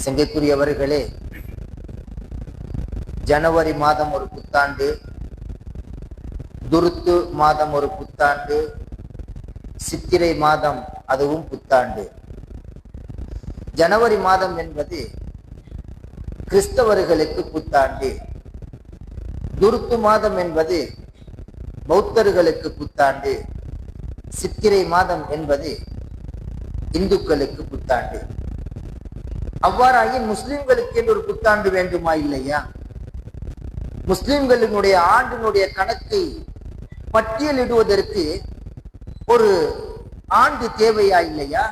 சங்கைக்குரியவர்களே, ஜனவரி மாதம் ஒரு புத்தாண்டு, துருத்து மாதம் ஒரு புத்தாண்டு, சித்திரை மாதம் அதுவும் புத்தாண்டு. ஜனவரி மாதம் என்பது கிறிஸ்தவர்களுக்கு புத்தாண்டு, துருத்து மாதம் என்பது பௌத்தர்களுக்கு புத்தாண்டு, சித்திரை மாதம் என்பது இந்துக்களுக்கு புத்தாண்டு. அவ்வாறாயின் முஸ்லிம்களுக்கு என்று ஒரு புத்தாண்டு வேண்டுமா இல்லையா? முஸ்லிம்களினுடைய ஆண்டினுடைய கணக்கை பட்டியலிடுவதற்கு ஒரு ஆண்டு தேவையா இல்லையா?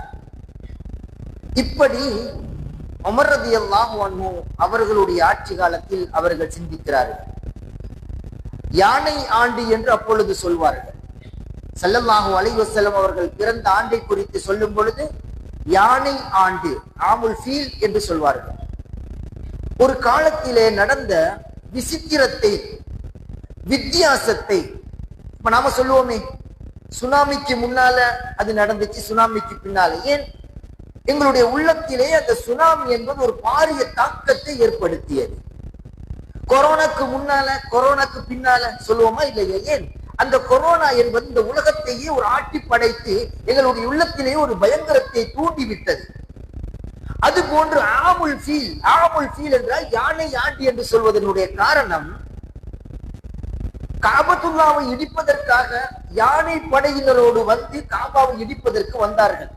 இப்படி உமர் ரலியல்லாஹு அன்ஹு அவர்களுடைய ஆட்சி காலத்தில் அவர்கள் சிந்திக்கிறார்கள். யானை ஆண்டு என்று அப்பொழுது சொல்வார்கள். ஸல்லல்லாஹு அலைஹி வஸல்லம் அவர்கள் பிறந்த ஆண்டை குறித்து சொல்லும் பொழுது யானை ஆண்டு, ஆமுல் ஃபீல் என்று சொல்வார்கள். ஒரு காலத்திலே நடந்த விசித்திரத்தை, வித்தியாசத்தை இப்ப நாம சொல்லுவோமே, சுனாமிக்கு முன்னால அது நடந்துச்சு, சுனாமிக்கு பின்னால. ஏன்? எங்களுடைய உள்ளத்திலே அந்த சுனாமி என்பது ஒரு பாரிய தாக்கத்தை ஏற்படுத்தியது. கொரோனாக்கு முன்னால, கொரோனாக்கு பின்னால சொல்லுவோமா இல்லையா? ஏன்? அந்த கொரோனா என்பது இந்த உலகத்தையே ஒரு ஆட்டி படைத்து எங்களுடைய உள்ளத்திலேயே ஒரு பயங்கரத்தை தூண்டிவிட்டது. அது போன்று ஆமுல் ஃபீல், ஆமுல் ஃபீல் என்றால் யானை ஆண்டி என்று சொல்வதனுடைய காரணம், காபத்துல்லாவை இடிப்பதற்காக யானை படையினரோடு வந்து காபாவை இடிப்பதற்கு வந்தார்கள்.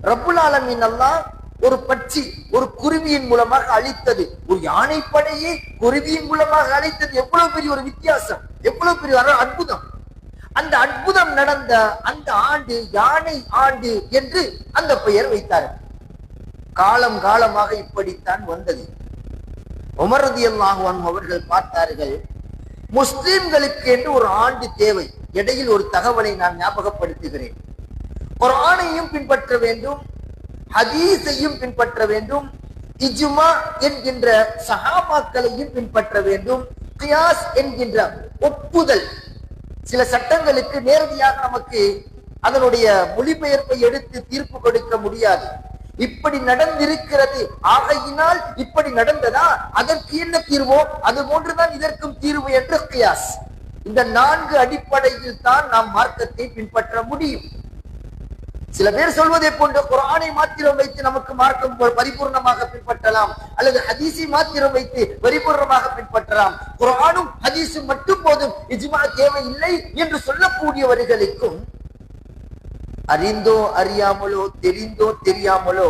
ரப்புல் ஆலமீன் அல்லாஹ் ஒரு பட்சி, ஒரு குருவியின் மூலமாக அழித்தது. ஒரு யானை படையை குருவியின் மூலமாக அழித்தது எவ்வளவு பெரிய ஒரு வித்தியாசம், எவ்வளவு பெரிய அற்புதம். அந்த அற்புதம் நடந்த அந்த ஆண்டு யானை ஆண்டு என்று அந்த பெயர் வைத்தார்கள். காலம் காலமாக இப்படித்தான் வந்தது. உமர் ரலியல்லாஹு அன்ஹு அவர்கள் பார்த்தார்கள், முஸ்லிம்களுக்கு என்று ஒரு ஆண்டு தேவை. இடையில் ஒரு தகவலை நான் ஞாபகப்படுத்துகிறேன். குர்ஆனையும் பின்பற்ற வேண்டும், ஹதீஸையும் பின்பற்ற வேண்டும், இஜ்மா என்கின்ற சஹாபாக்களையும் பின்பற்ற வேண்டும், கியாஸ் என்கின்ற ஒப்புதல். சில சட்டங்களுக்கு நேரடியாக நமக்கு அதனுடைய மொழிபெயர்ப்பை எடுத்து தீர்ப்பு கொடுக்க முடியாது. இப்படி நடந்திருக்கிறது, ஆகையினால் இப்படி நடந்ததா, அதற்கு என்ன தீர்வோ அது போன்றுதான் இதற்கும் தீர்வு என்று கியாஸ். இந்த 4 அடிப்படையில் தான் நாம் மார்க்கத்தை பின்பற்ற முடியும். சில பேர் சொல்வதை போன்ற குர்ஆனை மாத்திரம் வைத்து நமக்கு மார்க்கம் பரிபூர்ணமாக பின்பற்றலாம், அல்லது ஹதீஸை மாத்திரம் வைத்து பரிபூர்ணமாக பின்பற்றலாம். குர்ஆனும் ஹதீஸும் மட்டும் போதும், இஜ்மா தேவையில்லை என்று சொல்லக்கூடியவர்களுக்கும் அறிந்தோ அறியாமலோ, தெரிந்தோ தெரியாமலோ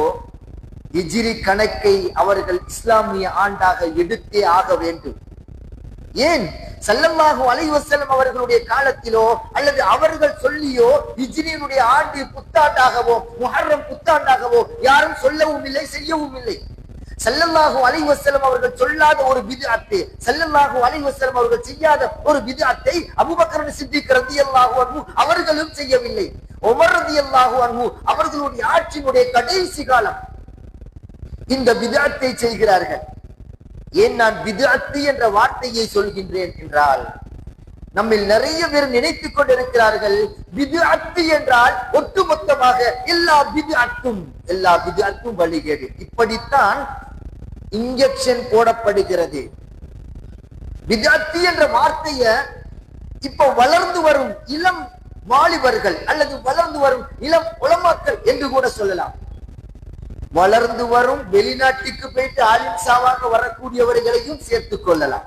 ஹிஜ்ரி கணக்கை அவர்கள் இஸ்லாமிய ஆண்டாக எடுத்தே ஆக வேண்டும். ஏன்? ஸல்லல்லாஹு அலைஹி வஸல்லம் அவர்களுடைய காலத்திலோ அல்லது அவர்கள் சொல்லியோ ஹிஜ்ரியினுடைய ஆண்டு புத்தாண்டாகவோ முஹர்ரம் புத்தாண்டாகவோ யாரும் சொல்லவும் இல்லை, செய்யவும் இல்லை. ஸல்லல்லாஹு அலைஹி வஸல்லம் அவர்கள் சொல்லாத ஒரு பித்அத், ஸல்லல்லாஹு அலைஹி வஸல்லம் அவர்கள் செய்யாத ஒரு பித்அத்தை அபூபக்கர் சித்திக் ரலியல்லாஹு அன்ஹு அவர்களும் செய்யவில்லை. உமர் ரலியல்லாஹு அன்ஹு அவர்களுடைய ஆட்சியினுடைய கடைசி காலம் இந்த பித்அத்தை செய்கிறார்கள். ஏன் நான் பித்அத் என்ற வார்த்தையை சொல்கின்றேன் என்றால், நம்மில் நிறைய பேர் நினைத்துக் கொண்டிருக்கிறார்கள் பித்அத் என்றால் ஒட்டுமொத்தமாக எல்லா பித்அத்தும் வழிகேடு. இப்படித்தான் இன்ஜெக்ஷன் போடப்படுகிறது. பித்அத் என்ற வார்த்தையை இப்ப வளர்ந்து வரும் இளம் வாலிபர்கள் அல்லது வளர்ந்து வரும் இளம் உலமாக்கள் என்று கூட சொல்லலாம். வளர்ந்து வரும் வெளிநாட்டுக்கு போயிட்டு ஆலிம்சாவாக வரக்கூடியவர்களையும் சேர்த்துக் கொள்ளலாம்.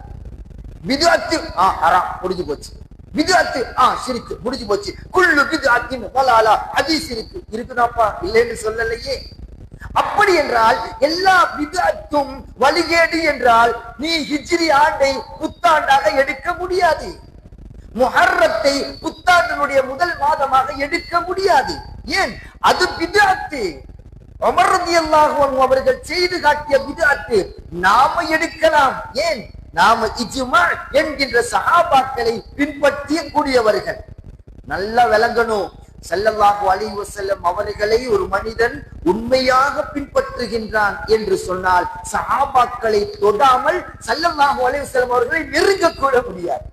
பித்அத் ஹராம், முடிஞ்சு போச்சு. பித்அத் ஷிர்க், முடிஞ்சு போச்சு. குல்லு பித்அத்தின் வலாலா, ஹதீஸ் இருக்குதாப்பா, இல்லைன்னு சொல்லலையே. அப்படி என்றால் எல்லா பித்அத்தும் வழிகேடு என்றால் நீ ஹிஜ்ரி ஆண்டை புத்தாண்டாக எடுக்க முடியாது, முஹர்ரத்தை புத்தாண்டினுடைய முதல் மாதமாக எடுக்க முடியாது. ஏன்? அது பித்அத். உமர் ரலியல்லாஹு அன்ஹு அவர்கள் செய்து காட்டிய பித்அத் நாம எடுக்கலாம். ஏன்? நாம இஜ்மா என்கின்ற சஹாபாக்களை பின்பற்றிய கூடியவர்கள். நல்லா விளங்கணும், ஸல்லல்லாஹு அலைஹி வஸல்லம் அவர்களை ஒரு மனிதன் உண்மையாக பின்பற்றுகின்றான் என்று சொன்னால் சஹாபாக்களை தொடாமல் ஸல்லல்லாஹு அலைஹி வஸல்லம் அவர்களை நெருங்க கூட முடியாது.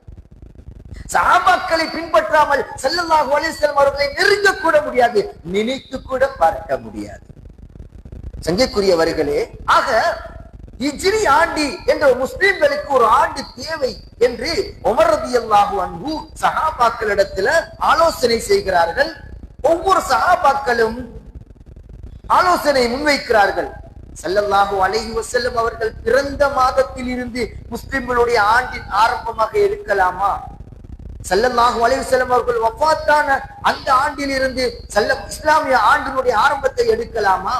சஹாபாக்களை பின்பற்றாமல் ஸல்லல்லாஹு அலைஹி வஸல்லம் அவர்களை நெருங்க கூட முடியாது, நினைத்து கூட பார்க்க முடியாது. சங்கைக்குரியவர்களே, ஆக ஹிஜ்ரி ஆண்டி என்ற முஸ்லிம்களுக்கு ஒரு ஆண்டு தேவை என்று உமர் ரலியல்லாஹு அன்ஹு சஹாபாக்களிடத்துல ஆலோசனை செய்கிறார்கள். ஒவ்வொரு சஹாபாக்களும் ஆலோசனை முன்வைக்கிறார்கள். ஸல்லல்லாஹு அலைஹி வஸல்லம் அவர்கள் பிறந்த மாதத்தில் இருந்து முஸ்லிம்களுடைய ஆண்டின் ஆரம்பமாக எடுக்கலாமா? ஸல்லல்லாஹு அலைஹி வஸல்லம் அவர்கள் வஃபாத்தான அந்த ஆண்டில் இருந்து இஸ்லாமிய ஆண்டினுடைய ஆரம்பத்தை எடுக்கலாமா?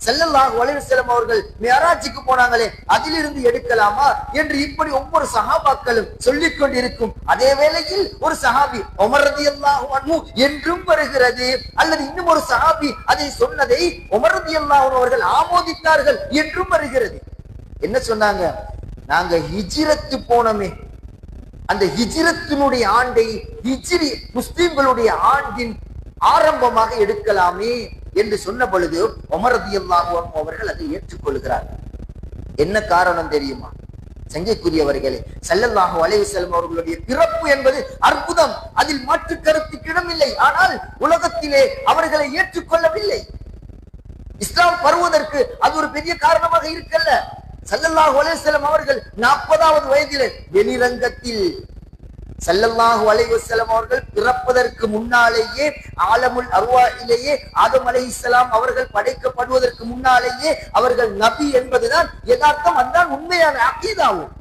ஸல்லல்லாஹு அலைஹி வஸல்லம் அவர்கள் மிஅராஜுக்கு போனாங்களே அதிலிருந்து எடுக்கலாமா என்று இப்படி ஒவ்வொரு சஹாபாக்களும் சொல்லிக் கொண்டிருக்கும் அதே வேளையில் ஒரு சஹாபி உமர் ரலியல்லாஹு அன்ஹு என்றும் வருகிறது, அல்லது இன்னும் ஒரு சஹாபி அதை சொன்னதை உமர் ரலியல்லாஹு அன்ஹு அவர்கள் ஆமோதித்தார்கள் என்றும் வருகிறது. என்ன சொன்னாங்க? நாங்க ஹிஜ்ரத்து போனோமே, அந்த ஹிஜ்ரத்தினுடைய ஆண்டை ஹிஜ்ரி முஸ்லிம்களுடைய ஆண்டின் ஆரம்பமாக எடுக்கலாமே என்று சொன்ன பொழுது உமர் ரலியல்லாஹு அன்ஹு அவர்கள் அதை ஏற்றுக்கொள்கிறார்கள். என்ன காரணம் தெரியுமா? சங்கைக்குரியவர்களே, ஸல்லல்லாஹு அலைஹி வஸல்லம் அவர்களுடைய பிறப்பு என்பது அற்புதம், அதில் மாற்று கருத்துக்கு இடமில்லை. ஆனால் உலகத்திலே அவர்களை ஏற்றுக்கொள்ளவில்லை. இஸ்லாம் பரவுவதற்கு அது ஒரு பெரிய காரணமாக இருக்கல்ல. ஸல்லல்லாஹு அலைஹி வஸல்லம் அவர்கள் 40வது வயதிலே வெளிரங்கத்தில் ஸல்லல்லாஹு அலைஹி வஸல்லம் அவர்கள் பிறப்பதற்கு முன்னாலேயே ஆலமுல் அர்வாஹிலேயே ஆதம் அலைஹிஸ்ஸலாம் அவர்கள் படைக்கப்படுவதற்கு முன்னாலேயே அவர்கள் நபி என்பதுதான் யதார்த்தம், அதுதான் உண்மையான அகீதாவும்.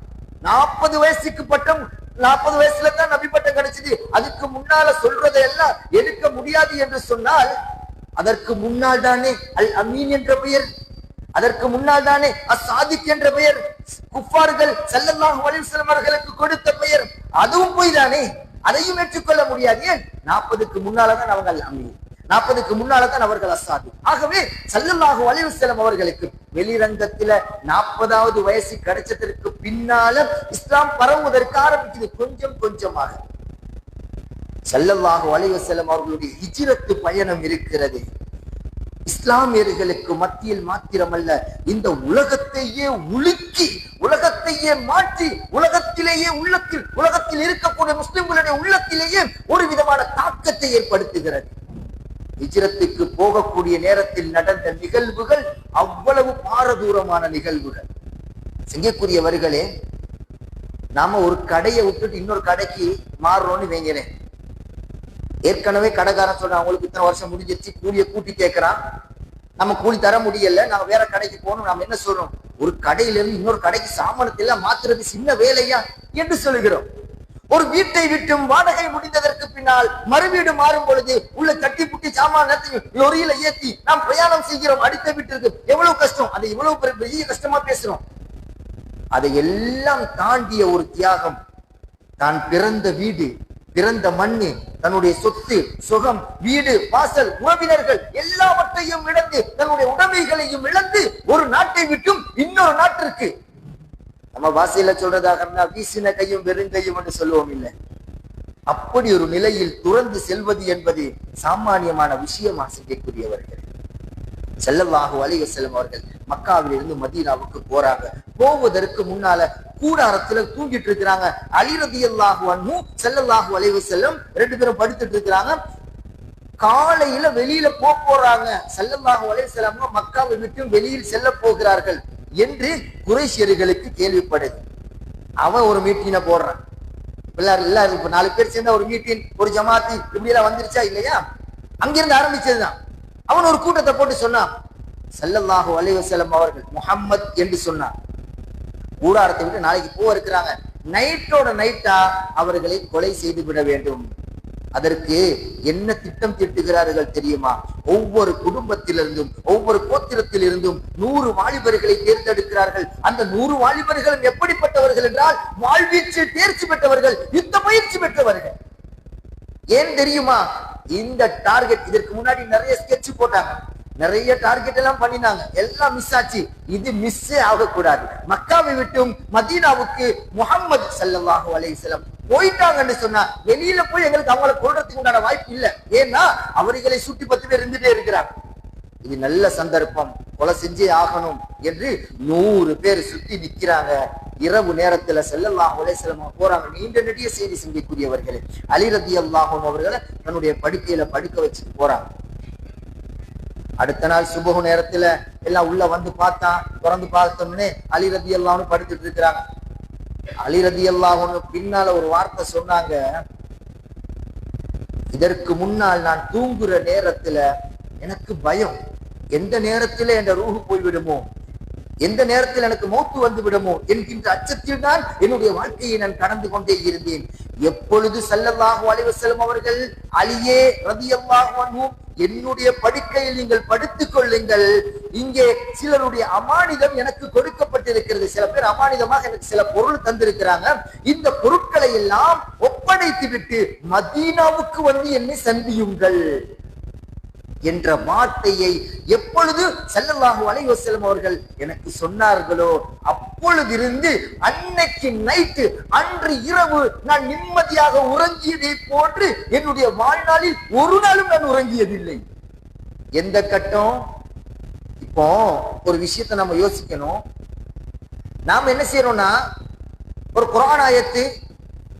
40 வயசுக்கு பட்டம், 40 வயசுல தான் நபி பட்டம் கிடைச்சது. அதுக்கு முன்னால சொல்றதை எல்லாம் எடுக்க முடியாது என்று சொன்னால் அதற்கு முன்னால் தானே அல் அமீன் என்ற பெயர், அதற்கு முன்னால் தானே அஸ்ஸாதிக் என்ற பெயர் குஃபார்கள் ஸல்லல்லாஹு அலைஹி வஸல்லம் அவர்களுக்கு கொடுத்த பெயர், அதுவும் போய் தானே, அதையும் ஏற்றுக்கொள்ள முடியாது. ஏன்? 40க்கு முன்னாலதான் அவர்கள் அமீன், 40க்கு முன்னாலதான் அவர்கள் அஸ்ஸாதிக். ஆகவே ஸல்லல்லாஹு அலைஹி வஸல்லம் அவர்களுக்கு வெளிரங்கத்தில 40வது வயசு கிடைச்சதற்கு பின்னால இஸ்லாம் பரவுவதற்கு ஆரம்பிக்குது கொஞ்சம் கொஞ்சமாக. ஸல்லல்லாஹு அலைஹி வஸல்லம் அவர்களுடைய ஹிஜ்ரத்து பயணம் இருக்கிறது. இஸ்லாமியர்களுக்கு மத்தியில் மாத்திரமல்ல, இந்த உலகத்தையே உலுக்கி, உலகத்தையே மாற்றி, உலகத்திலேயே உலகத்தில் இருக்கக்கூடிய முஸ்லிம்களுடைய உள்ளத்திலேயே ஒரு விதமான தாக்கத்தை ஏற்படுத்துகிறது. ஹிஜ்ரத்துக்கு போகக்கூடிய நேரத்தில் நடந்த நிகழ்வுகள் அவ்வளவு பாரதூரமான நிகழ்வுகள். செய்யக்கூடியவர்களே, நாம ஒரு கடையை விட்டுட்டு இன்னொரு கடைக்கு மாறுறோம்னு வைங்கிறேன். ஏற்கனவே கடைக்காரன் சொல்றான், அவங்களுக்கு இத்தனை வருஷம் முடிஞ்சிருச்சு, கூலியை கூட்டி கேட்கிறான், நம்ம கூலி தர முடியல, நாம வேற கடைக்கு போகணும். நாம என்ன சொல்றோம்? ஒரு கடையிலிருந்து இன்னொரு கடைக்கு சாமானத்தை எல்லாம் மாத்துறது சின்ன வேலையா என்று சொல்லுகிறோம். ஒரு வீட்டை விட்டும் வாடகை முடிந்ததற்கு பின்னால் மறுவீடு மாறும் பொழுது உள்ள தட்டி புட்டி சாமான லொரியில ஏத்தி நாம் பிரயாணம் செய்கிறோம் அடுத்த வீட்டிற்கு. எவ்வளவு கஷ்டம், அதை இவ்வளவு பெரிய கஷ்டமா பேசுறோம். அதை எல்லாம் தாண்டிய ஒரு தியாகம். தான் பிறந்த வீடு, பிறந்த மண்ணு, தன்னுடைய சொத்து சுகம், வீடு வாசல், உறவினர்கள் எல்லாவற்றையும் இழந்து, தன்னுடைய உடைமைகளையும் இழந்து ஒரு நாட்டை விட்டும் இன்னொரு நாட்டிற்கு, நம்ம வாசையில சொல்றதாக இருந்தா வீசின கையும் வெறுங்கையும் என்று சொல்லுவோம் இல்லை, அப்படி ஒரு நிலையில் துறந்து செல்வது என்பது சாமானியமான விஷயமா? செய்யக்கூடியவர்கள் ஸல்லல்லாஹு அலைஹி வஸல்லம் அவர்கள் மக்காவில் இருந்து மதீனாவுக்கு போறாங்க. போவதற்கு முன்னால கூடாரத்துல தூங்கிட்டு இருக்கிறாங்க. அலி ரலியல்லாஹு அன்ஹு ஸல்லல்லாஹு அலைஹி வஸல்லம் 2 பேரும் படுத்துட்டு இருக்கிறாங்க. காலையில வெளியில போறாங்க. ஸல்லல்லாஹு அலைஹி வஸல்லம் மக்காவை விட்டு வெளியில் செல்ல போகிறார்கள் என்று குறைஷியர்களுக்கு கேள்விப்படுது. அவன் ஒரு மீட்டினை போடுறான். எல்லாரும் இப்ப 4 பேர் சேர்ந்தா ஒரு மீட்டின், ஒரு ஜமாத்தி இப்படி எல்லாம் வந்துருச்சா இல்லையா? அங்கிருந்து ஆரம்பிச்சதுதான். அவன் ஒரு கூட்டத்தை போட்டு சொன்னான், ஸல்லல்லாஹு அலைஹி வஸல்லம் அவர்கள் முஹம்மத் என்று சொன்னான். கூடாரத்தை விட்டு நாளைக்கு போக இருக்கிறாங்க, நைட்டோட நைட்டா அவர்களை கொலை செய்து விட வேண்டும். அதற்கு என்ன திட்டம் தீட்டுகிறார்கள் தெரியுமா? ஒவ்வொரு குடும்பத்திலிருந்தும் ஒவ்வொரு கோத்திரத்தில் இருந்தும் 100 வாலிபர்களை தேர்ந்தெடுக்கிறார்கள். அந்த 100 வாலிபர்களும் எப்படிப்பட்டவர்கள் என்றால் வாழ்வீச்சில் தேர்ச்சி பெற்றவர்கள், யுத்த பயிற்சி பெற்றவர்கள். ஏன் தெரியுமா? இந்த டார்கெட், இதற்கு முன்னாடி நிறைய ஸ்கெட்ச் போட்டாங்க, நிறைய டார்கெட் எல்லாம் பண்ணினாங்க, எல்லாம் மிஸ் ஆச்சு. இது மிஸ் ஆகக்கூடாது. மக்காவை விட்டும் மதீனாவுக்கு முஹம்மது ஸல்லல்லாஹு அலைஹி வஸல்லம் போயிட்டாங்கன்னு சொன்னா வெளியில போய் எங்களுக்கு அவங்களை கொல்றதுக்கு உண்டான வாய்ப்பு இல்லை. ஏன்னா அவர்களை சுற்றி 10 பேர் இருந்துட்டே இருக்கிறாங்க. இது நல்ல சந்தர்ப்பம், கொலை செஞ்சே ஆகணும் என்று 100 பேர் சுத்தி நிக்கிறாங்க. இரவு நேரத்துல ஸல்லல்லாஹு அலைஹி வஸல்லம் போறாங்க. நீண்ட நெடிய செய்தி சிந்திக்கூடியவர்களே, அலி ரலியல்லாஹு அன்ஹு அவர்களை தன்னுடைய படுக்கையில படுக்க வச்சுட்டு போறாங்க. அடுத்த நாள் சுபஹு நேரத்துல எல்லாம் உள்ள வந்து பார்த்தா, திறந்து பார்த்தோம்னே அலி ரலியல்லாஹு அன்ஹு படுத்துட்டு இருக்கிறாங்க. அலி ரலியல்லாஹு அன்ஹு பின்னால ஒரு வார்த்தை சொன்னாங்க, இதற்கு முன்னால் நான் தூங்குற நேரத்துல எனக்கு பயம், எந்த நேரத்துல என் ரூஹு போய்விடுமோ, எந்த நேரத்தில் எனக்கு மௌத்து வந்து விடுமோ என்கின்ற அச்சத்தில் தான் என்னுடைய வாழ்க்கையை நான் கடந்து கொண்டே இருந்தேன். எப்பொழுது ஸல்லல்லாஹு அலைஹி வஸல்லம் அவர்கள் அலியே ரலியல்லாஹு அன்ஹு என்னுடைய படுக்கையில் நீங்கள் படுத்துக் கொள்ளுங்கள், இங்கே சிலருடைய அமானிதம் எனக்கு கொடுக்கப்பட்டிருக்கிறது, சில பேர் அமானிதமாக எனக்கு சில பொருள் தந்திருக்கிறாங்க, இந்த பொருட்களை எல்லாம் ஒப்படைத்து விட்டு மதீனாவுக்கு வந்து என்னை சந்தியுங்கள் என்ற வார்த்தையை எப்பொழுது ஸல்லல்லாஹு அலைஹி வஸல்லம் அவர்கள் எனக்கு சொன்னார்களோ அப்பொழுதிருந்து அன்னைக்கு நைட்டு, அன்று இரவு நான் நிம்மதியாக உறங்கியதை போன்று என்னுடைய வாழ்நாளில் ஒரு நாளும் நான் உறங்கியதில்லை. எந்த கட்டம்? இப்போ ஒரு விஷயத்தை நம்ம யோசிக்கணும். நாம என்ன செய்யறோம்னா, ஒரு குர்ஆன் ஆயத்து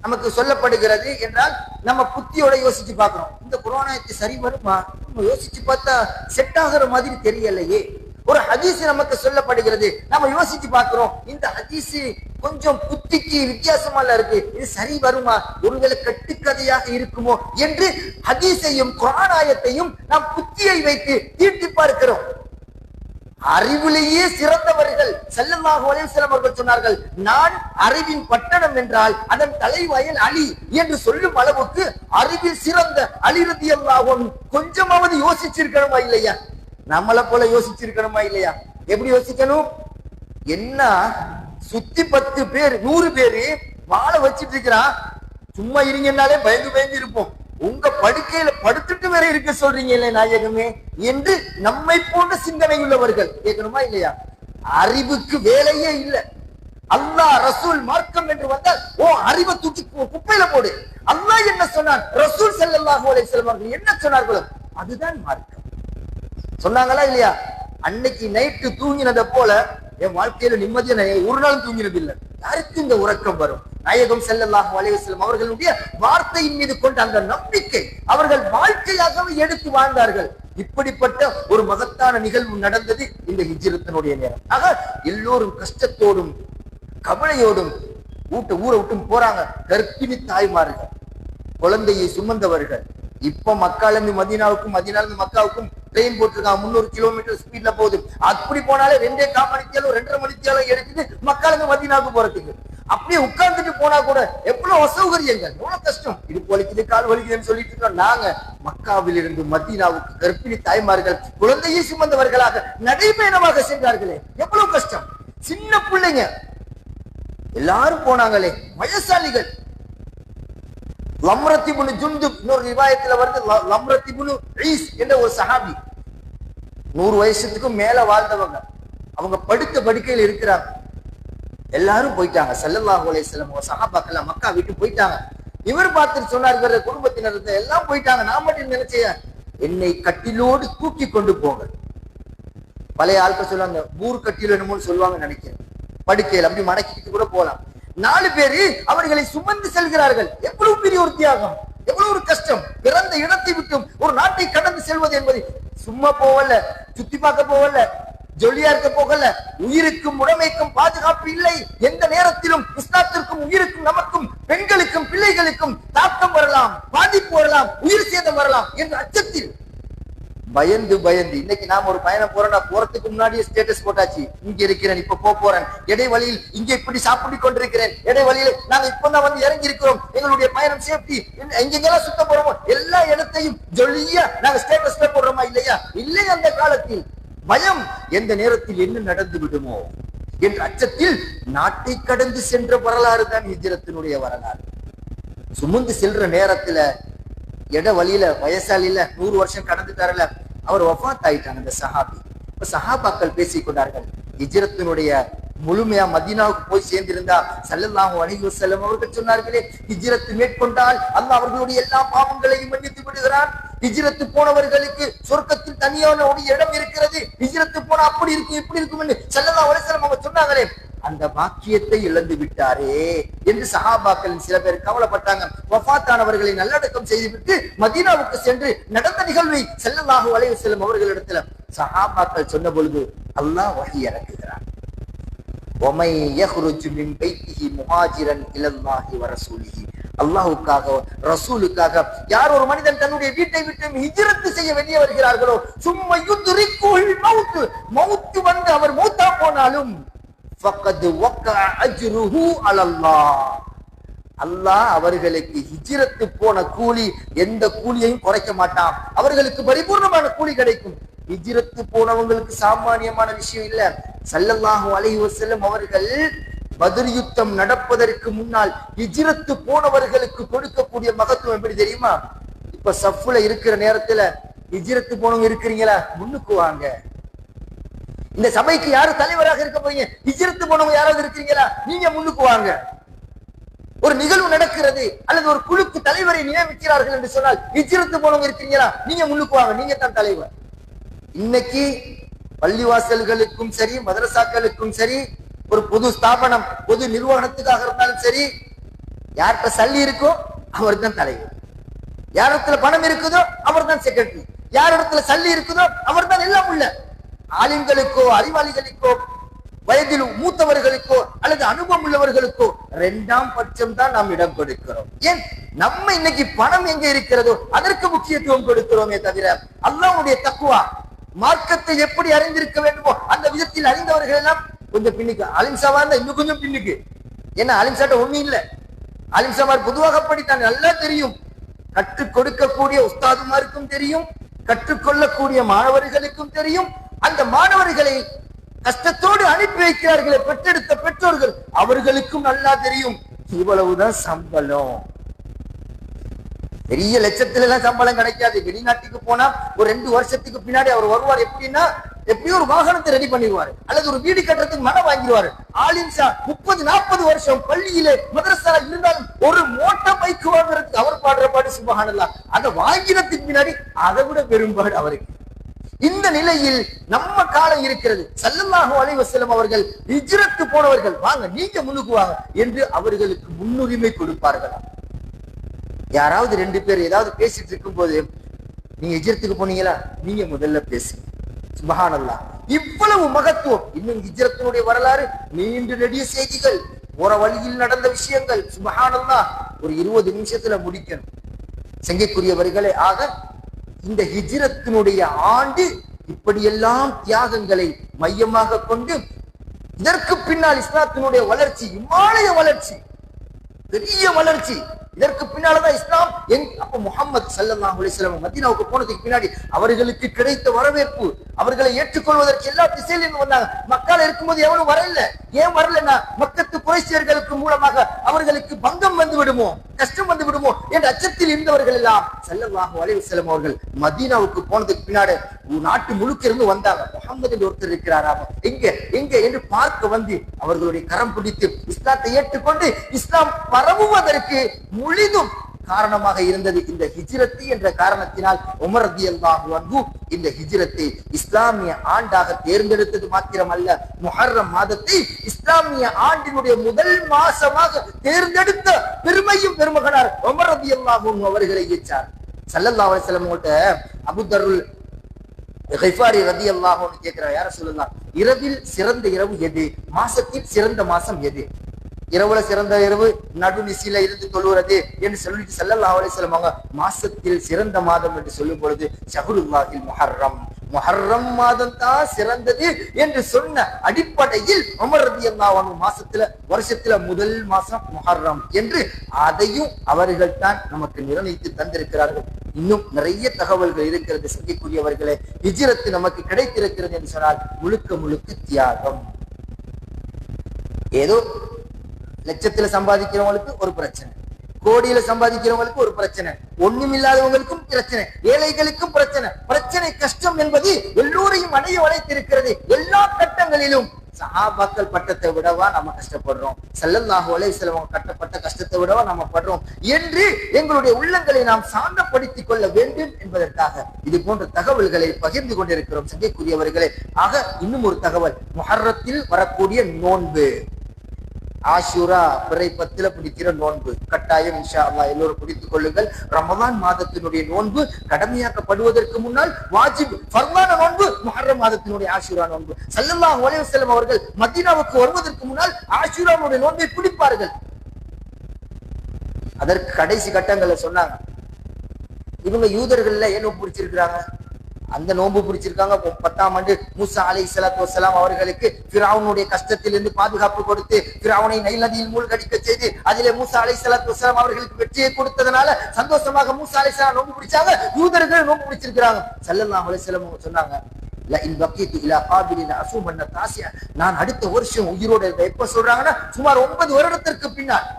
நமக்கு சொல்லப்படுகிறது என்றால் நம்ம புத்தியோட யோசிச்சு பார்க்கிறோம், இந்த குர்ஆன் ஆயத்து சரி வருமா, நம்ம யோசிச்சு பார்த்தா செட் ஆகிற மாதிரி தெரியலையே. ஒரு ஹதீஸ் நமக்கு சொல்லப்படுகிறது, நம்ம யோசிச்சு பார்க்கிறோம், இந்த ஹதீஸ் கொஞ்சம் புத்திக்கு வித்தியாசமா இருக்கு, இது சரி வருமா, ஒருவேளை கட்டுக்கதையாக இருக்குமோ என்று ஹதீஸையும் குர்ஆன் ஆயத்தையும் நாம் புத்தியை வைத்து தீர்த்து பார்க்கிறோம். அறிவிலேயே சிறந்தவர்கள் ஸல்லல்லாஹு அலைஹி வஸல்லம் அவர்கள் சொன்னார்கள், நான் அறிவின் பட்டணம் என்றால் அதன் தலைவாயில் அலி என்று சொல்லும் அளவுக்கு அறிவில் சிறந்த அலி ரலியல்லாஹு அன்ஹு கொஞ்சமாவது யோசிச்சிருக்கணுமா இல்லையா? நம்மள போல யோசிச்சிருக்கணுமா இல்லையா? எப்படி யோசிக்கணும்? என்ன சுத்தி 10 பேர் 100 பேரு வாழ வச்சிட்டு இருக்கிறான், சும்மா இருங்கன்னாலே பயந்து பயந்து இருப்போம், உங்க படுக்கையில படுத்துட்டு வேற இருக்க சொல்றீங்க இல்லை நாயகமே என்று நம்மை போன்ற சிந்தனை உள்ளவர்கள் கேட்கணுமா இல்லையா? அறிவுக்கு வேலையே இல்லை. அல்லாஹ் ரசூல் மார்க்கம் என்று வந்தால் ஓ அறிவை தூக்கி குப்பையில போடு. அல்லாஹ் என்ன சொன்னான், ரசூல் ஸல்லல்லாஹு அலைஹி வஸல்லம் அவர்கள் என்ன சொன்னார்களோ அதுதான் மார்க்கம். சொன்னாங்களா இல்லையா? அன்னைக்கு நைட்டு தூங்கினதை போல என் வாழ்க்கையில நிம்மதியா ஒரு நாள் தூங்கினது இல்லை. யாருக்கு இந்த உறக்கம் வரும்? நாயகம் ஸல்லல்லாஹு அலைஹி வஸல்லம் அவர்களுடைய வார்த்தையின் மீது கொண்ட அந்த நம்பிக்கை அவர்கள் வாழ்க்கையாகவே எடுத்து வாழ்ந்தார்கள். இப்படிப்பட்ட ஒரு மகத்தான நிகழ்வு நடந்தது இந்த ஹிஜ்ரத்தினுடைய நேரம். ஆக எல்லோரும் கஷ்டத்தோடும் கவலையோடும் ஊரை விட்டும் போறாங்க. கர்ப்பிணி தாய்மார்கள், குழந்தையை சுமந்தவர்கள். இப்ப மக்காலிருந்து மதீனாவுக்கும் மதீனாலிருந்து மக்காவுக்கும் ட்ரெயின் போட்டிருக்காங்க, 300 கிலோமீட்டர் ஸ்பீட்ல போகுது. அப்படி போனாலே 2.25 மணித்தியாலும் 2.5 மணித்தியாலும் எடுத்துட்டு மக்காலிருந்து மதீனாவுக்கு போறதுக்கு. அப்படியே உட்கார்ந்துட்டு போனா கூட எவ்வளவு அசௌகரியங்கள், எவ்வளவு கஷ்டம். இது வலிக்குது கால் வலிக்குதுன்னு சொல்லிட்டு இருக்கோம். நாங்க மக்காவில் இருந்து மதீனாவுக்கு கர்ப்பிணி தாய்மார்கள் குழந்தையை சுமந்தவர்களாக நடைபயணமாக சென்றார்களே, எவ்வளவு கஷ்டம். சின்ன பிள்ளைங்க எல்லாரும் போனாங்களே, வயசாளிகள். லம்ரத் இப்னு ஜுந்துப், இன்னொரு ரிவாயத்துல வருது லம்ரத் இப்னு ஈஸ் என்ற ஒரு சஹாபி, 100 வயசுக்கு மேல வாழ்ந்தவங்க, அவங்க படுத்த படுக்கையில் இருக்கிறாங்க. எல்லாரும் போயிட்டாங்க. ஸல்லல்லாஹு அலைஹி வஸல்லம் சஹாபாக்கள் மக்கா விட்டு போயிட்டாங்க. இவர் பார்த்துட்டு சொன்னார், இவர குடும்பத்தினர் எல்லாம் போயிட்டாங்க, நான் மட்டும் நினைச்சேன் என்னை கட்டிலோடு தூக்கி கொண்டு போங்க. பழைய ஆட்கள் சொல்லுவாங்க ஊர் கட்டில என்னமோன்னு சொல்லுவாங்க நினைக்கிறேன், படுக்கையில் அப்படி மடக்கிட்டு கூட போலாம். 4 பேரு அவர்களை சுமந்து செல்கிறார்கள். எவ்வளவு பெரிய ஒரு தியாகம், எவ்வளவு ஒரு கஷ்டம். பிறந்த இடத்தை விட்டும் ஒரு நாட்டை கடந்து செல்வது என்பது சும்மா போகல, சுத்தி பார்க்க போகல, ஜொலியா இருக்க போகல. உயிருக்கும் உடைமைக்கும் பாதுகாப்பு இல்லை. எந்த நேரத்திலும் இஸ்லாத்திற்கும் உயிருக்கும் நமக்கும் பெண்களுக்கும் பிள்ளைகளுக்கும் தாக்கம் வரலாம், பாதிப்பு வரலாம், உயிர் சேதம் வரலாம் என்ற அச்சத்தில் பயந்து பயந்து இன்னைக்கு நாம ஒரு பயணம் போறோம்னா போறதுக்கு முன்னாடியே ஸ்டேட்டஸ் போட்டாச்சு, இங்க இருக்கிறேன், இப்ப போறேன், இடைவழியில் இங்க இப்படி சாப்பிட்டு கொண்டிருக்கிறேன், இடைவழியில் நாங்க இப்பதான் வந்து இறங்கி இருக்கிறோம், எங்களுடைய பயணம் சேஃப்டி, எங்கெங்கெல்லாம் சுத்த போறோமோ எல்லா இடத்தையும் ஜொலியா நாங்க ஸ்டேட்டஸ்ல போடுறோமா இல்லையா? இல்லை. அந்த காலத்தில் பயம், எந்த நேரத்தில் என்ன நடந்து விடுமோ என்ற அச்சத்தில் நாட்டை கடந்து சென்ற வரலாறு தான் ஹிஜ்ரத்தினுடைய வரலாறு. சுமந்து செல்ற நேரத்துல இட வழியில வயசாலில 100 வருஷம் கடந்துட்டாருல, அவர் வஃபாத் ஆயிட்டாங்க அந்த சஹாபி. இப்ப சஹாபாக்கள் பேசிக் கொண்டார்கள், ஹிஜ்ரத்தினுடைய முழுமையா மதீனாவுக்கு போய் சேர்ந்திருந்தா ஸல்லல்லாஹு அலைஹி வஸல்லம் அவர்கள் சொன்னார்களே, ஹிஜ்ரத் மேற்கொண்டால் அல்லாஹ் அவர்களுடைய எல்லா பாவங்களையும் மன்னித்து விடுகிறான். ஹிஜ்ரத் போனவர்களுக்கு சொர்க்கத்தில் தனியான ஒரு இடம் இருக்கிறது, ஹிஜ்ரத் போனா அப்படி இருக்கும் இப்படி இருக்கும் என்று ஸல்லல்லாஹு அலைஹி வஸல்லம் அவங்க சொன்னாங்களே, அந்த பாக்கியத்தை இழந்து விட்டாரே என்று சஹாபாக்களின் சில பேர் கவலைப்பட்டாங்க. வஃபாத்தானவர்களை நல்லடக்கம் செய்துவிட்டு மதீனாவுக்கு சென்று நடந்த நிகழ்வை ஸல்லல்லாஹு அலைஹி வஸல்லம் அவர்களிடத்துல சஹாபாக்கள் சொன்ன பொழுது அல்லாஹ் வஹி இறக்குகிறான். وَمَن يَخْرُجْ مِن بَيْتِهِ مُهَاجِرًا إِلَى اللَّهِ وَرَسُولِهِ அல்லாஹ்வுக்காக ரசூலுக்காக யார் ஒரு மனிதன் தன்னுடைய வீட்டை விட்டு ஹிஜ்ரத் செய்ய வெளியே வருகிறார்களோ சும்ம யுத்ரிகுல் மௌத், மௌத் வந்து அவர் மௌத்தா போனாலும் ஃபக்கத் வக்கஅ அஜ்ருஹு அலல்லாஹ், அல்லாஹ் அவர்களுக்கு ஹிஜ்ரத் போன கூலி எந்த கூலியையும் குறைக்க மாட்டான், அவர்களுக்கு பரிபூர்ணமான கூலி கிடைக்கும். ஹிஜ்ரத் போனவங்களுக்கு சாமானியமான விஷயம் இல்ல. ஸல்லல்லாஹு அலைஹி வஸல்லம் அவர்கள் பத்ர் யுத்தம் நடப்பதற்கு முன்னால் ஹிஜ்ரத் போனவர்களுக்கு கொடுக்கக்கூடிய மகத்துவம் எப்படி தெரியுமா? இப்ப சஃப்ல இருக்கிற நேரத்துல ஹிஜ்ரத் போனவங்க இருக்கிறீங்களா, முன்னுக்கு வாங்க. இந்த சபைக்கு யாரு தலைவராக இருக்க போறீங்க, ஹிஜ்ரத் போனவங்க யாராவது இருக்கிறீங்களா, நீங்க முன்னுக்கு வாங்க. ஒரு நிகழ்வு நடக்கிறது அல்லது ஒரு குழுக்கு தலைவரை நியமிக்கிறார்கள் என்று சொன்னால் ஹிஜ்ரத் போனவங்க இருக்கிறீங்களா, நீங்க முன்னுக்கு வாங்க, நீங்க தான் தலைவர். இன்னைக்கு பள்ளிவாசல்களுக்கும் சரி மதரசாக்களுக்கும் சரி ஒரு பொது ஸ்தாபனம் பொது நிர்வாகத்துக்காக இருந்தாலும் சரி யார்கிட்ட சல்லி இருக்கோ அவர் தான் தலைவர், யார் இடத்துல பணம் இருக்குதோ அவர் தான் செக்ரட்டரி, யார் இடத்துல சல்லி இருக்குதோ அவர் தான் எல்லாம் உள்ள. ஆலிம்களுக்கோ அறிவாளிகளுக்கோ வயதில் மூத்தவர்களுக்கோ அல்லது அனுபவம் உள்ளவர்களுக்கோ இரண்டாம் பட்சம் தான் நாம் இடம் கொடுக்கிறோம். ஏன் நம்ம இன்னைக்கு பணம் எங்க இருக்கிறதோ அதற்கு முக்கியத்துவம் கொடுக்கிறோமே தவிர அல்லாஹ்வுடைய தக்வா மார்க்கத்தை எப்படி அறிந்திருக்க வேண்டுமோ அந்த விதத்தில் அறிந்தவர்கள் எல்லாம் கொஞ்சம் பின்னுக்கு. அலிம்சாவா இருந்தா இன்னும் கொஞ்சம் பின்னுக்கு. ஏன்னா அலிம்சாட்ட ஒண்ணும் இல்ல, அலிம்சாமார் பொதுவாக படித்தான் நல்லா தெரியும், கற்றுக் கொடுக்கக்கூடிய உஸ்தாதுமாருக்கும் தெரியும், கற்றுக்கொள்ளக்கூடிய மாணவர்களுக்கும் தெரியும். அந்த மாணவர்களை கஷ்டத்தோடு அனுப்பி வைக்கிறார்களே பெற்றெடுத்த பெற்றோர்கள் அவர்களுக்கும் நல்லா தெரியும் இவ்வளவுதான் சம்பளம். பெரிய லட்சத்துல எல்லாம் சம்பளம் கிடைக்காது. வெளிநாட்டுக்கு போனா ஒரு 2 வருஷத்துக்கு பின்னாடி அவர் வருவார். எப்படின்னா எப்படியும் ஒரு வாகனத்தை ரெடி பண்ணிடுவாரு அல்லது ஒரு வீடு கட்டுறதுக்கு மனம் வாங்கிடுவாரு. ஆலிம்சா 30-40 வருஷம் பள்ளியிலே மதரசால இருந்தாலும் ஒரு மோட்டார் பைக் வாங்குறதுக்கு அவர் பாடுற பாடு சுப்ஹானல்லாஹ், அதை வாங்கினதுக்கு பின்னாடி அதை விட பெரும்பாடு அவருக்கு. இந்த நிலையில் நம்ம காலம் இருக்கிறது. ஸல்லல்லாஹு அலைஹி வஸல்லம் அவர்கள் ஹிஜ்ரத் போனவர்கள் வாங்க நீங்க முன்னுக்கு வாங்க என்று அவர்களுக்கு முன்னுரிமை கொடுப்பார்களா? யாராவது 2 பேர் ஏதாவது பேசிட்டு இருக்கும் போது நீங்க ஹிஜ்ரத்துக்கு போனீங்களா, நீங்க முதல்ல பேசுங்க. சுப்ஹானல்லாஹ், இவ்வளவு மகத்துவம். இன்னும் ஹிஜ்ரத்தினுடைய வரலாறு நீண்ட நெடிய செய்திகள், போற வழியில் நடந்த விஷயங்கள். சுப்ஹானல்லாஹ், ஒரு 20 நிமிஷத்துல முடிக்கணும். சங்கைக்குரியவர்களே, ஆக இந்த ஹிஜ்ரத்தினுடைய ஆண்டு இப்படியெல்லாம் தியாகங்களை மையமாக கொண்டு இதற்கு பின்னால் இஸ்லாத்தினுடைய வளர்ச்சி, இமாலய வளர்ச்சி, பெரிய வளர்ச்சி. இதற்கு பின்னால்தான் இஸ்லாம் அப்ப முஹம்மது ஸல்லல்லாஹு அலைஹி வஸல்லம் மதீனாவுக்கு போனதுக்கு பின்னாடி அவர்களுக்கு கிடைத்த வரவேற்பு, அவர்களை ஏற்றுக்கொள்வதற்கு எல்லா திசையிலும் வந்தாங்க. மக்கால இருக்கும்போது எவனும் வரல. ஏன் வரலன்னா மக்கத்து குறைஷியர்களுக்கு மூலமாக அவர்களுக்கு பங்கம் வந்து விடுமோ, கஷ்டம் வந்து விடுமோ என்ற அச்சத்தில் இருந்தவர்கள் எல்லாம் ஸல்லல்லாஹு அலைஹி வஸல்லம் அவர்கள் மதீனாவுக்கு போனதுக்கு பின்னாடி நாட்டு முழுக்க இருந்து வந்தாங்க. முஹம்மது என்று ஒருத்தர் இருக்கிறாரா, எங்க எங்க என்று பார்க்க வந்து அவர்களுடைய கரம் பிடித்து இஸ்லாத்தை ஏற்றுக்கொண்டு இஸ்லாம் பரவுவதற்கு முழுதும் காரணமாக இருந்தது இந்த ஹிஜ்ரத் என்ற காரணத்தினால் உமர் ரலியல்லாஹு அன்ஹு இந்த ஹிஜ்ரத்தை இஸ்லாமிய ஆண்டாக தேர்ந்தெடுத்தது மாத்திரமல்ல, முஹர்ரம் மாதத்தை இஸ்லாமிய ஆண்டினுடைய முதல் மாசமாக தேர்ந்தெடுத்த பெருமையும் பெருமகனார் உமர் ரலியல்லாஹு அன்ஹு அவர்களை ஏற்றார். ஸல்லல்லாஹு அலைஹி வஸல்லம் கிட்ட அபூ தர்ருல் கிஃபாரி ரலியல்லாஹு அன்ஹு கேக்குறார், யார சொல்லலாம், இரவில் சிறந்த இரவு எது, மாசத்தில் சிறந்த மாசம் எது? இரவுல சிறந்த இரவு நடுநிசில இருந்து தொழுகிறது என்று சொல்லிட்டு ஸல்லல்லாஹு அலைஹி வஸல்லம் அவங்க மாசத்தில் சிறந்த மாதம் என்று சொல்லும் பொழுது ஷஹ்ருல்லாஹில் முஹர்ரம், முஹர்ரம் மாதம் தான் சிறந்தது என்று சொன்ன அடிப்படையில் உமர் ரலியல்லாஹு அன்ஹு மாசத்துல வருஷத்துல முதல் மாசம் முஹர்ரம் என்று அதையும் அவர்கள் தான் நமக்கு நிர்ணயித்து தந்திருக்கிறார்கள். இன்னும் நிறைய தகவல்கள் இருக்கிறது. சங்கைக்குரியவர்களே, ஹிஜ்ரத் நமக்கு கிடைத்திருக்கிறது என்று சொன்னால் முழுக்க முழுக்க தியாகம். ஏதோ லட்சத்துல சம்பாதிக்கிறவங்களுக்கு ஒரு பிரச்சனை, கோடியில சம்பாதிக்கிறவங்களுக்கு ஒரு பிரச்சனை, ஒண்ணுமில்லாதவங்களுக்கும் பிரச்சனை, ஏழைகளுக்கும் பிரச்சனை. பிரச்சனை கஷ்டம் என்பது எல்லோரையும் அடைய வளைத்திருக்கிறது. எல்லா கட்டங்களிலும் சஹாபாக்கள் பட்டத்தை விடவா நம்ம கஷ்டப்படுறோம், ஸல்லல்லாஹு அலைஹி வஸல்லம் கட்டப்பட்ட கஷ்டத்தை விடவா நம்ம படுறோம் என்று எங்களுடைய உள்ளங்களை நாம் சாந்தப்படுத்திக் கொள்ள வேண்டும் என்பதற்காக இது போன்ற தகவல்களை பகிர்ந்து கொண்டிருக்கிறோம். சங்கைக்குரியவர்களே, ஆக இன்னும் ஒரு தகவல், முஹர்ரத்தில் வரக்கூடிய நோன்பு. ஆஷூரா பிறை 10ல பிடிக்கிற நோன்பு கட்டாயம் இன்ஷா அல்லாஹ் எல்லோரும் பிடித்துக் கொள்ளுங்கள். ரமலான் மாதத்தினுடைய நோன்பு கடமையாக்கப்படுவதற்கு முன்னால் வாஜிப் ஃபர்லான நோன்பு முஹர்ரம் மாதத்தினுடைய ஆஷூரா நோன்பு. ஸல்லல்லாஹு அலைஹி வஸல்லம் அவர்கள் மதீனாவுக்கு வருவதற்கு முன்னால் ஆஷூராவுடைய நோன்பை பிடிப்பார்கள். அதற்கு கடைசி கட்டங்களை சொன்னாங்க. இவங்க யூதர்கள்ல ஏன் நோன்பு பிடிச்சிருக்கிறாங்க? அந்த நோன்பு பிடிச்சிருக்காங்க 10ஆம் ஆண்டு மூசா அலைஹிஸ்ஸலாத்து வஸ்ஸலாம் அவர்களுக்கு ஃபிரௌனுடைய கஷ்டத்திலிருந்து பாதுகாப்பு கொடுத்து ஃபிரௌனை நைல் நதியில் மூழ்கடிக்க செய்து அதிலே மூசா அலைஹிஸ்ஸலாத்து வஸ்ஸலாம் அவர்களுக்கு வெற்றியை கொடுத்ததனால சந்தோஷமாக மூசா அலைஹிஸ்ஸலாம் நோன்பு பிடிச்சாங்க. யூதர்கள் நோன்பு பிடிச்சிருக்கிறாங்க. ஸல்லல்லாஹு அலைஹி வஸல்லம் சொன்னாங்க, நான் அடுத்த வருஷம் உயிரோட எப்ப சொல்றாங்கன்னா சுமார் 9 வருடத்திற்கு பின்னால்.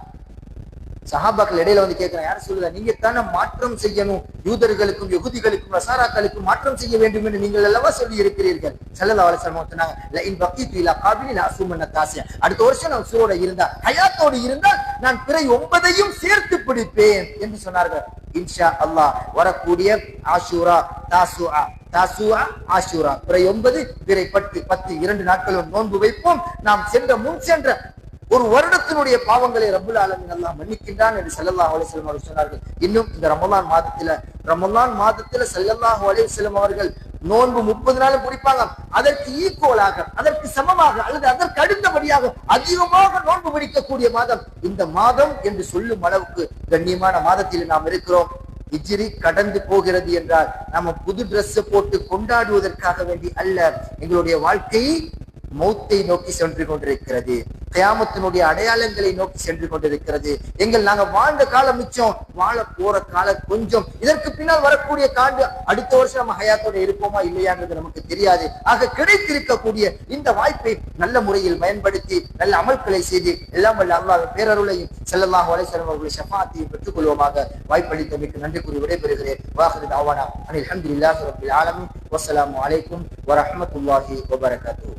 சஹாபாக்கள் இடையில வந்து கேட்கிறாங்க, யார் சொல்லுதா, நீங்க தானே மாற்றம் செய்யணும், யூதர்களுக்கும் யகுதிகளுக்கும் நசாராக்களுக்கும் மாற்றம் செய்ய வேண்டும் என்று நீங்கள் அல்லவா சொல்லி இருக்கிறீர்கள். ஸல்லல்லாஹு அலைஹி வஸல்லம் சொன்னாங்க, அடுத்த வருஷம் நான் உயிரோட இருந்தா ஹயாத்தோடு இருந்தால் நான் பிறை 9ஐயும் சேர்த்து பிடிப்பேன் என்று சொன்னார்கள். இன்ஷா அல்லாஹ் வரக்கூடிய ஆஷூரா தாசுஆ ஆஷூரா பிறை 9 பிறை 10 2 நாட்களும் நோன்பு வைப்போம். நாம் முன் சென்ற ஒரு வருடத்தினுடைய பாவங்களை ரப்புல் ஆலமீன் அல்லாஹ் மன்னிக்கின்றான் என்று ஸல்லல்லாஹு அலைஹி வஸல்லம் அவர்கள் சொன்னார்கள். இன்னும் இந்த ரமலான் மாதத்துல ஸல்லல்லாஹு அலைஹி வஸல்லம் அவர்கள் நோன்பு 30 நாளும் பிடிப்பாங்க. அதற்கு ஈக்குவலாக, அதற்கு சமமாக அல்லது அதற்கு அடுத்தபடியாக அதிகமாக நோன்பு பிடிக்கக்கூடிய மாதம் இந்த மாதம் என்று சொல்லும் அளவுக்கு கண்ணியமான மாதத்தில் நாம் இருக்கிறோம். ஹிஜ்ரி கடந்து போகிறது என்றால் நம்ம புது டிரெஸ் போட்டு கொண்டாடுவதற்காக வேண்டி அல்ல. எங்களுடைய வாழ்க்கை மௌத்தை நோக்கி சென்று கொண்டிருக்கிறது, கியாமத்தினுடைய அடையாளங்களை நோக்கி சென்று கொண்டிருக்கிறது. நாங்க வாழ்ந்த காலம் மிச்சம், வாழ போற காலம் கொஞ்சம். இதற்கு பின்னால் வரக்கூடிய காண்டு அடுத்த வருஷம் நம்ம ஹயாத்தோட இருப்போமா இல்லையாங்கிறது நமக்கு தெரியாது. ஆக கிடைத்திருக்கக்கூடிய இந்த வாய்ப்பை நல்ல முறையில் பயன்படுத்தி நல்ல அமல்களை செய்து எல்லாம் வல்ல அல்லாஹ்வின் பேரருளையும் ஸல்லல்லாஹு அலைஹி வஸல்லம் அவர்களுடைய ஷஃபாஅத்தையும் பெற்றுக் கொள்வோமாக. வாய்ப்பளித்தமைக்கு நன்றி கூறி விடைபெறுகிறேன். வாஹிரு தஅவானா அனில் ஹம்துலில்லாஹி ரப்பில் ஆலமீன். வஸ்ஸலாமு அலைக்கும் வரஹ்மத்துல்லாஹி வபரகாத்துஹு.